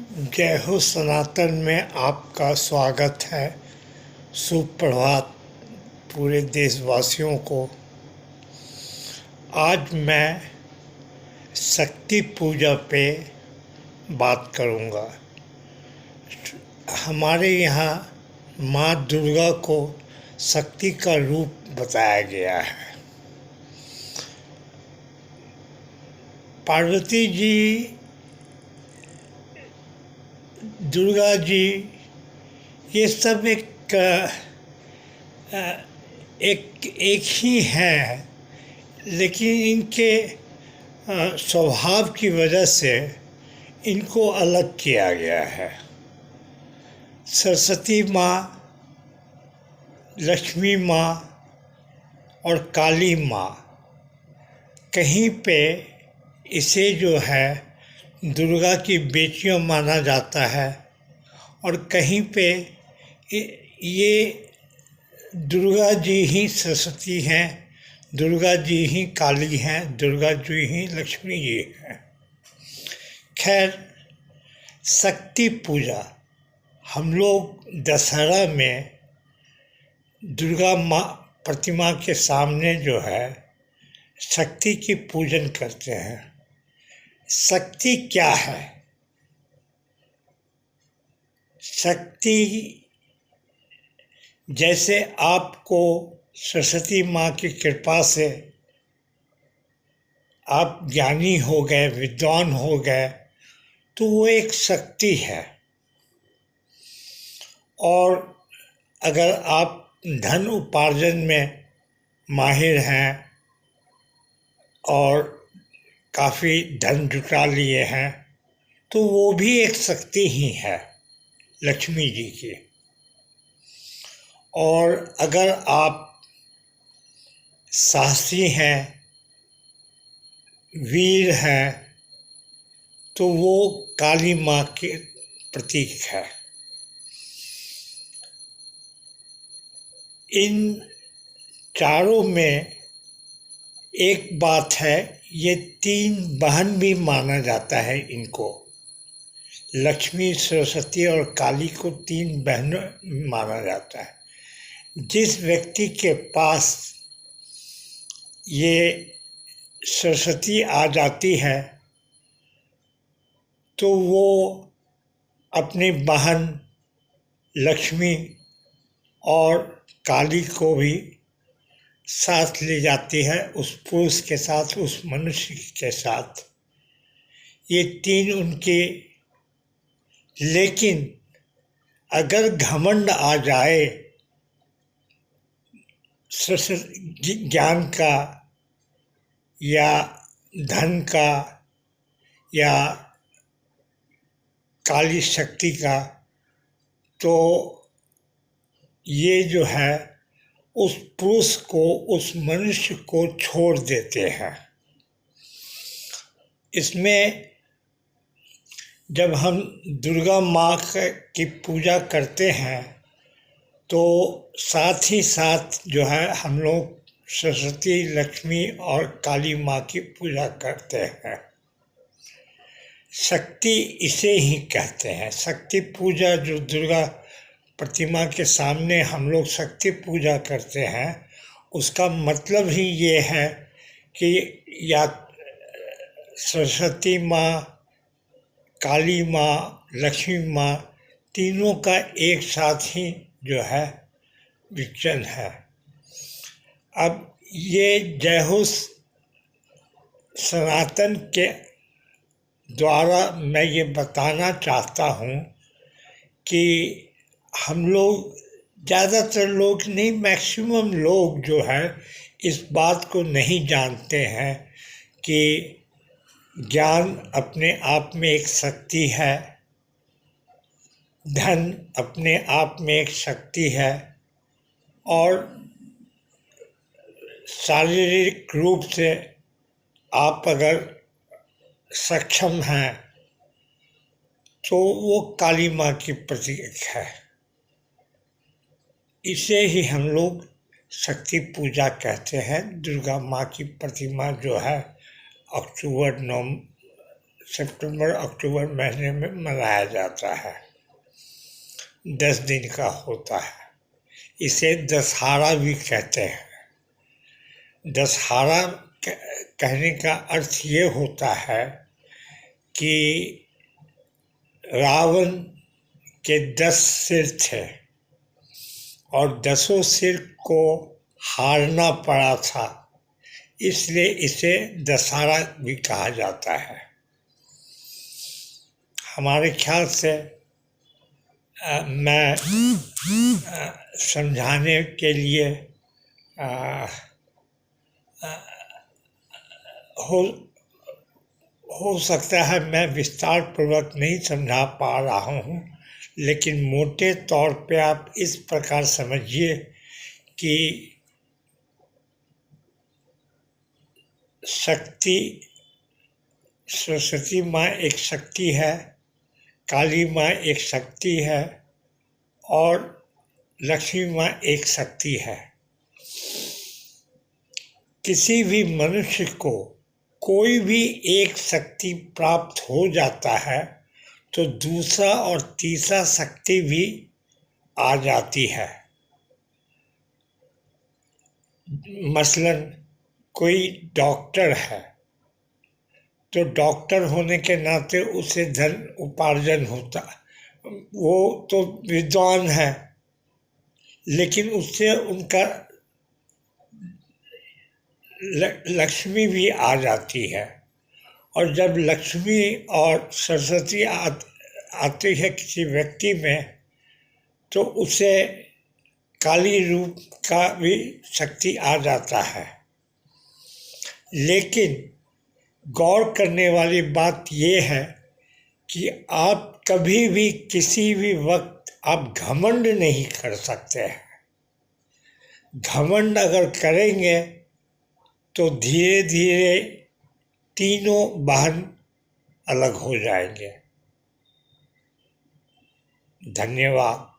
जय हो सनातन में आपका स्वागत है। सुप्रभात पूरे देशवासियों को। आज मैं शक्ति पूजा पे बात करूँगा। हमारे यहाँ माँ दुर्गा को शक्ति का रूप बताया गया है। पार्वती जी, दुर्गा जी, ये सब एक ही हैं, लेकिन इनके स्वभाव की वजह से इनको अलग किया गया है। सरस्वती माँ, लक्ष्मी माँ और काली माँ, कहीं पे इसे जो है दुर्गा की बेटियां माना जाता है और कहीं पे ये दुर्गा जी ही सरस्वती हैं, दुर्गा जी ही काली हैं, दुर्गा जी ही लक्ष्मी जी हैं। खैर, शक्ति पूजा हम लोग दशहरा में दुर्गा माँ प्रतिमा के सामने जो है शक्ति की पूजन करते हैं। शक्ति क्या है? शक्ति जैसे आपको सरस्वती माँ की कृपा से आप ज्ञानी हो गए, विद्वान हो गए, तो वो एक शक्ति है। और अगर आप धन उपार्जन में माहिर हैं और काफ़ी धन जुटा लिए हैं, तो वो भी एक शक्ति ही है लक्ष्मी जी की। और अगर आप साहसी हैं, वीर हैं, तो वो काली माँ के प्रतीक है। इन चारों में एक बात है, ये तीन बहन भी माना जाता है इनको। लक्ष्मी, सरस्वती और काली को तीन बहन माना जाता है। जिस व्यक्ति के पास ये सरस्वती आ जाती है तो वो अपनी बहन लक्ष्मी और काली को भी साथ ले जाती है, उस पुरुष के साथ, उस मनुष्य के साथ। ये तीन उनके, लेकिन अगर घमंड आ जाए ज्ञान का या धन का या काली शक्ति का, तो ये जो है उस पुरुष को, उस मनुष्य को छोड़ देते हैं। इसमें जब हम दुर्गा माँ की पूजा करते हैं तो साथ ही साथ जो है हम लोग सरस्वती, लक्ष्मी और काली माँ की पूजा करते हैं। शक्ति इसे ही कहते हैं। शक्ति पूजा जो दुर्गा प्रतिमा के सामने हम लोग शक्ति पूजा करते हैं, उसका मतलब ही ये है कि या सरस्वती माँ, काली माँ, लक्ष्मी माँ, तीनों का एक साथ ही जो है विचरण है। अब ये जय हो सनातन के द्वारा मैं ये बताना चाहता हूँ कि हम लोग, ज़्यादातर लोग नहीं, मैक्सिमम लोग जो है इस बात को नहीं जानते हैं कि ज्ञान अपने आप में एक शक्ति है, धन अपने आप में एक शक्ति है, और शारीरिक रूप से आप अगर सक्षम हैं तो वो काली माँ की प्रतीक है। इसे ही हम लोग शक्ति पूजा कहते हैं। दुर्गा माँ की प्रतिमा जो है अक्टूबर सितंबर अक्टूबर महीने में मनाया जाता है। 10 दिन का होता है। इसे दशहरा भी कहते हैं। दशहरा कहने का अर्थ ये होता है कि रावण के 10 सिर थे और 10 सिर को हारना पड़ा था, इसलिए इसे दशहरा भी कहा जाता है। हमारे ख्याल से मैं समझाने के लिए हो सकता है मैं विस्तार पूर्वक नहीं समझा पा रहा हूँ, लेकिन मोटे तौर पे आप इस प्रकार समझिए कि शक्ति, सरस्वती माँ एक शक्ति है, काली माँ एक शक्ति है और लक्ष्मी माँ एक शक्ति है। किसी भी मनुष्य को कोई भी एक शक्ति प्राप्त हो जाता है तो दूसरा और तीसरा शक्ति भी आ जाती है। मसलन कोई डॉक्टर है तो डॉक्टर होने के नाते उसे धन उपार्जन होता, वो तो विद्वान है, लेकिन उससे उनका लक्ष्मी भी आ जाती है। और जब लक्ष्मी और सरस्वती आती है किसी व्यक्ति में तो उसे काली रूप का भी शक्ति आ जाता है। लेकिन गौर करने वाली बात ये है कि आप कभी भी किसी भी वक्त आप घमंड नहीं कर सकते हैं। घमंड अगर करेंगे तो धीरे धीरे तीनों बहन अलग हो जाएंगे। धन्यवाद।